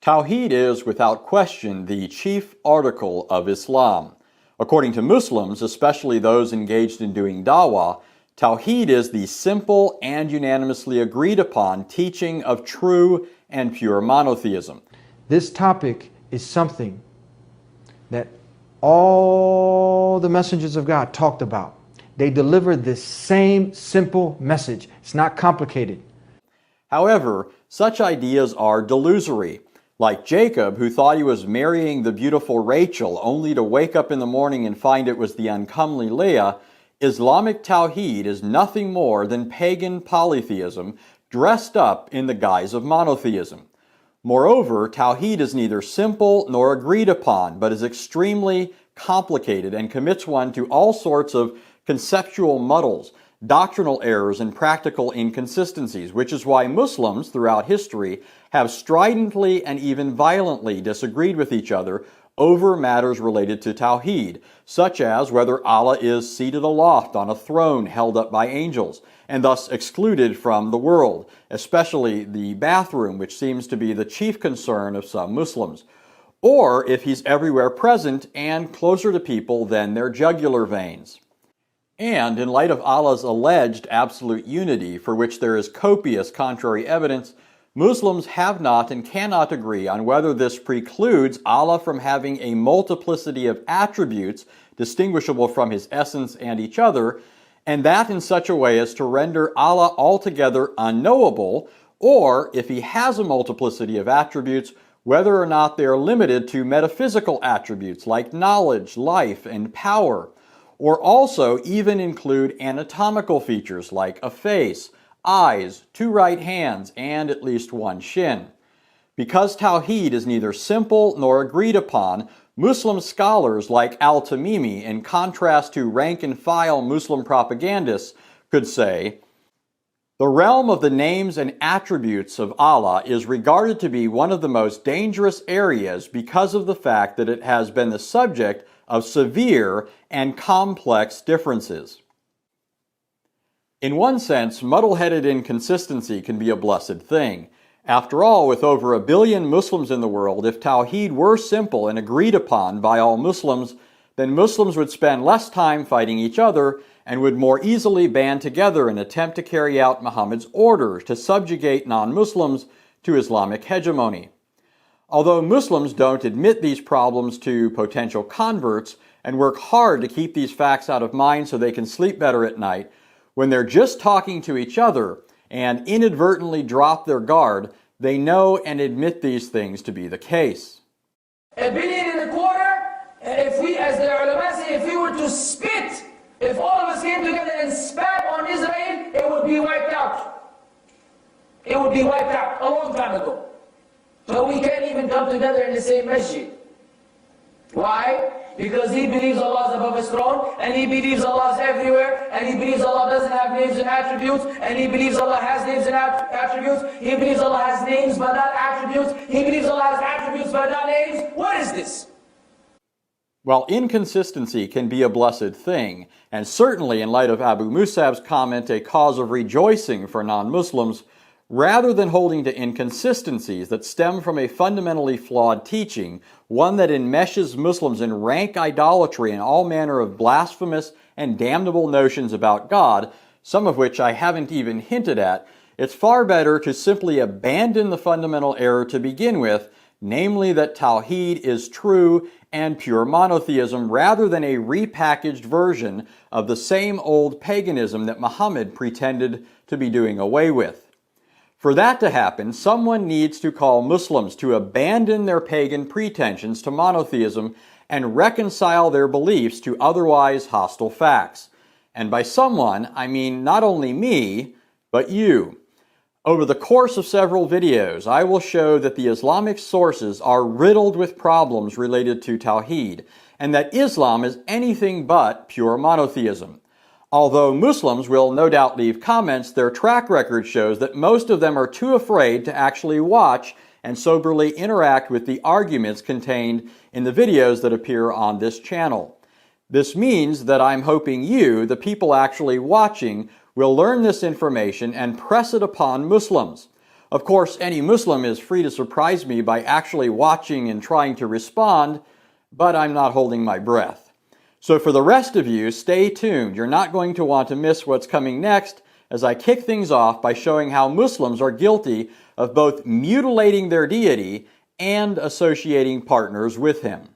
Tawhid is, without question, the chief article of Islam. According to Muslims, especially those engaged in doing dawah, Tawhid is the simple and unanimously agreed upon teaching of true and pure monotheism. This topic is something that all the messengers of God talked about. They delivered this same simple message. It's not complicated. However, such ideas are delusory. Like Jacob, who thought he was marrying the beautiful Rachel only to wake up in the morning and find it was the uncomely Leah, Islamic Tawhid is nothing more than pagan polytheism dressed up in the guise of monotheism. Moreover, Tawhid is neither simple nor agreed upon, but is extremely complicated and commits one to all sorts of conceptual muddles, doctrinal errors, and practical inconsistencies, which is why Muslims throughout history have stridently and even violently disagreed with each other over matters related to Tawhid, such as whether Allah is seated aloft on a throne held up by angels, and thus excluded from the world, especially the bathroom, which seems to be the chief concern of some Muslims, or if he's everywhere present and closer to people than their jugular veins. And in light of Allah's alleged absolute unity, for which there is copious contrary evidence, Muslims have not and cannot agree on whether this precludes Allah from having a multiplicity of attributes distinguishable from His essence and each other, and that in such a way as to render Allah altogether unknowable, or if He has a multiplicity of attributes, whether or not they are limited to metaphysical attributes like knowledge, life, and power, or also even include anatomical features like a face, eyes, 2 right hands, and at least 1 shin. Because Tawhid is neither simple nor agreed upon, Muslim scholars like Al-Tamimi, in contrast to rank-and-file Muslim propagandists, could say, "The realm of the names and attributes of Allah is regarded to be one of the most dangerous areas because of the fact that it has been the subject of severe and complex differences." In one sense, muddle-headed inconsistency can be a blessed thing. After all, with over 1 billion Muslims in the world, if Tawhid were simple and agreed upon by all Muslims, then Muslims would spend less time fighting each other and would more easily band together and attempt to carry out Muhammad's orders to subjugate non-Muslims to Islamic hegemony. Although Muslims don't admit these problems to potential converts and work hard to keep these facts out of mind so they can sleep better at night, when they're just talking to each other and inadvertently drop their guard, they know and admit these things to be the case. 1.25 billion, if we, as the ulama say, if we were to spit, if all of us came together and spat on Israel, it would be wiped out. It would be wiped out a long time ago. But we can't even come together in the same masjid. Why? Because he believes Allah is above His throne, and he believes Allah is everywhere, and he believes Allah doesn't have names and attributes, and he believes Allah has names and attributes. He believes Allah has names but not attributes. He believes Allah has attributes but not names. What is this? While inconsistency can be a blessed thing, and certainly in light of Abu Musab's comment a cause of rejoicing for non-Muslims, rather than holding to inconsistencies that stem from a fundamentally flawed teaching, one that enmeshes Muslims in rank idolatry and all manner of blasphemous and damnable notions about God, some of which I haven't even hinted at, it's far better to simply abandon the fundamental error to begin with, namely that Tawhid is true and pure monotheism rather than a repackaged version of the same old paganism that Muhammad pretended to be doing away with. For that to happen, someone needs to call Muslims to abandon their pagan pretensions to monotheism and reconcile their beliefs to otherwise hostile facts. And by someone, I mean not only me, but you. Over the course of several videos, I will show that the Islamic sources are riddled with problems related to Tawhid, and that Islam is anything but pure monotheism. Although Muslims will no doubt leave comments, their track record shows that most of them are too afraid to actually watch and soberly interact with the arguments contained in the videos that appear on this channel. This means that I'm hoping you, the people actually watching, will learn this information and press it upon Muslims. Of course, any Muslim is free to surprise me by actually watching and trying to respond, but I'm not holding my breath. So for the rest of you, stay tuned. You're not going to want to miss what's coming next as I kick things off by showing how Muslims are guilty of both mutilating their deity and associating partners with him.